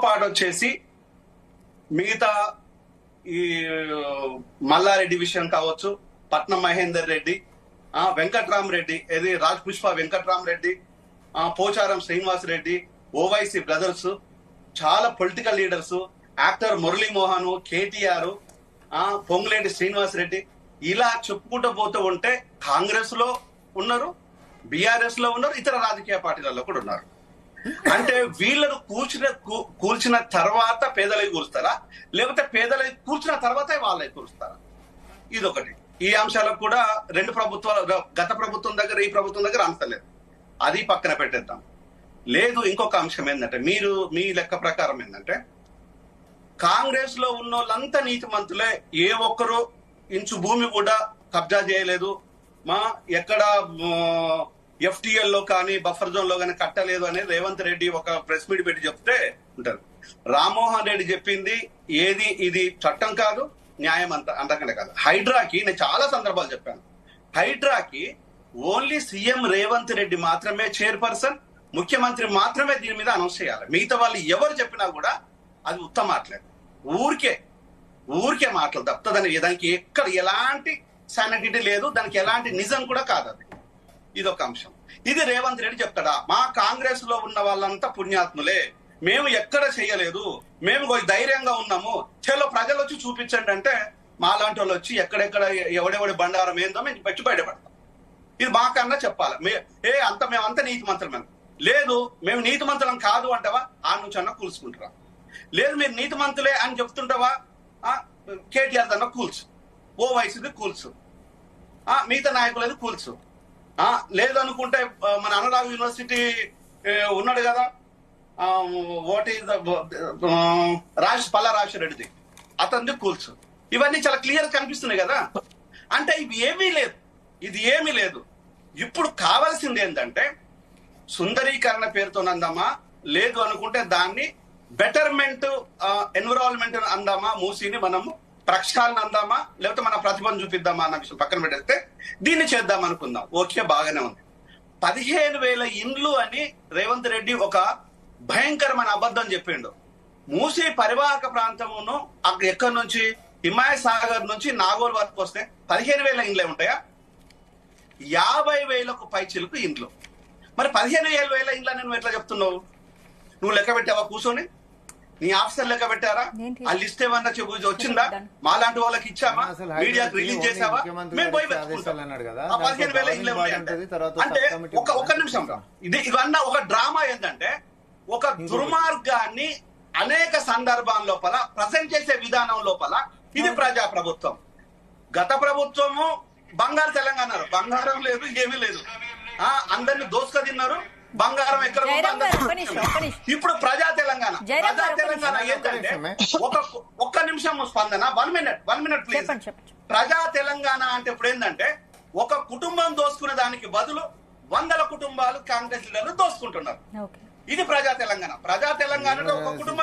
పాటు వచ్చేసి మిగతా ఈ మల్లారెడ్డి విషయం కావచ్చు, పట్నం మహేందర్ రెడ్డి, వెంకట్రామరెడ్డి, ఏది రాజ్ పుష్ప వెంకట్రామరెడ్డి, పోచారం శ్రీనివాస్ రెడ్డి, ఓవైసీ బ్రదర్స్, చాలా political leaders, actor Muralimohan, KTR, Ponguleti Srinivas Reddy, ఇలా చెప్పుకుంటూ పోతూ ఉంటే కాంగ్రెస్ లో ఉన్నారు, బీఆర్ఎస్ లో ఉన్నారు, ఇతర రాజకీయ పార్టీలలో కూడా ఉన్నారు. అంటే వీళ్ళను కూల్చిన తర్వాత పేదలకి కూల్స్తారా, లేకపోతే పేదలకి కూల్చిన తర్వాత వాళ్ళకి కూల్స్తారా? ఇదొకటి. ఈ అంశాలకు కూడా రెండు ప్రభుత్వాలు, గత ప్రభుత్వం దగ్గర ఈ ప్రభుత్వం దగ్గర అంశలేదు, అది పక్కన పెట్టేద్దాం. లేదు, ఇంకొక అంశం ఏంటంటే, మీ లెక్క ప్రకారం ఏంటంటే, కాంగ్రెస్ లో ఉన్న వాళ్ళంతా నీతిమంతులే, ఏ ఒక్కరు ఇంచు భూమి కూడా కబ్జా చేయలేదు, ఎక్కడ FTL లో కానీ బఫర్ జోన్ లో కానీ కట్టలేదు అనేది రేవంత్ రెడ్డి ఒక ప్రెస్ మీట్ పెట్టి చెప్తే ఉంటారు. రామ్మోహన్ రెడ్డి చెప్పింది ఏది ఇది చట్టం కాదు, న్యాయం అంతకంటే కాదు. హైడ్రాకి నేను చాలా సందర్భాలు చెప్పాను, హైడ్రాకి ఓన్లీ సీఎం రేవంత్ రెడ్డి మాత్రమే చైర్పర్సన్, ముఖ్యమంత్రి మాత్రమే దీని మీద అనౌన్స్ చేయాలి. మిగతా వాళ్ళు ఎవరు చెప్పినా కూడా అది ఉత్తమ మాటలేదు, ఊరికే మాటలు తప్పదని. దానికి ఎక్కడ ఎలాంటి శానిటీ లేదు, దానికి ఎలాంటి నిజం కూడా కాదు అది. ఇదొక అంశం. ఇది రేవంత్ రెడ్డి చెప్తాడా? మా కాంగ్రెస్ లో ఉన్న వాళ్ళంతా పుణ్యాత్ములే, మేము ఎక్కడ చెయ్యలేదు, మేము ధైర్యంగా ఉన్నాము, చలో ప్రజలు వచ్చి చూపించండి అంటే మాలాంటి వాళ్ళు వచ్చి ఎక్కడెక్కడ ఎవడెవడి బండారం ఏందో మేము పెట్టి బయటపడతాం. ఇది మాకన్నా చెప్పాలి. మేమంతా నీతి మంత్రులం. లేదు, మేము నీతి మంత్రులం కాదు అంటావా, ఆ నుంచి అన్నా కూల్చుకుంటారా? లేదు, మీరు నీతి మంత్రులే అని చెప్తుంటావా, కేటీఆర్ దన్నా కూల్చు, ఓవైసీది కూల్చు, మిగతా నాయకులది కూల్చు. లేదు అనుకుంటే మన అనురాగ్ యూనివర్సిటీ ఉన్నాడు కదా, వాట్ ఈస్ పల్లా రాజశేఖరరెడ్డిది, అతనిది కూల్చు. ఇవన్నీ చాలా క్లియర్ కనిపిస్తున్నాయి కదా. అంటే ఇవి ఏమీ లేదు. ఇప్పుడు కావాల్సింది ఏంటంటే సుందరీకరణ పేరుతో అందామా, లేదు అనుకుంటే దాన్ని బెటర్మెంట్ ఎన్విరాన్మెంట్ అందామా, మూసీని మనము ప్రక్షాళన అందామా, లేకపోతే మన ప్రతిభను చూపిద్దామా అన్న విషయం పక్కన పెట్టేస్తే దీన్ని చేద్దాం అనుకుందాం. ఓకే, బాగానే ఉంది. 15,000 ఇండ్లు అని రేవంత్ రెడ్డి ఒక భయంకరమైన అబద్ధం చెప్పిండు. మూసీ పరివాహక ప్రాంతమును అక్కడ ఎక్కడి నుంచి, హిమాయత్ సాగర్ నుంచి నాగోల్ వరకు వస్తే 15,000 ఇండ్లే ఉంటాయా? 50,000కు పైచిలకు ఇండ్లు. మరి 15,000 ఇండ్లని నువ్వు ఎట్లా చెప్తున్నావు? నువ్వు లెక్క పెట్టావా కూర్చొని? నీ ఆఫీసర్ లెక్క పెట్టారా? ఆ లిస్ట్ ఏమన్నా వచ్చిందా? మాలాంటి వాళ్ళకి ఇచ్చామా? మీడియాకి రిలీజ్ చేసావా? మేము పోయి 15,000 ఇండ్లే ఉంటాయంటే అంటే ఒక నిమిషం, ఇవన్నా ఒక డ్రామా. ఏంటంటే ఒక దుర్మార్గాన్ని అనేక సందర్భాల లోపల ప్రజెంట్ చేసే విధానం లోపల ఇది ప్రజా ప్రభుత్వం. గత ప్రభుత్వము బంగారు తెలంగాణ, బంగారం లేదు, ఏమీ లేదు, అందరిని దోసుక తిన్నారు, బంగారం ఎక్కడ. ఇప్పుడు ప్రజా తెలంగాణ ఏంటంటే ఒక్క నిమిషం స్పందన, 1 మినిట్ ప్లీజ్. ప్రజా తెలంగాణ అంటే ఇప్పుడు ఏంటంటే ఒక కుటుంబం దోసుకునే దానికి బదులు 100 కుటుంబాలు కాంగ్రెస్ లీడర్లు దోసుకుంటున్నారు. ఇది ప్రజా తెలంగాణ. ప్రజా తెలంగాణలో ఒక కుటుంబం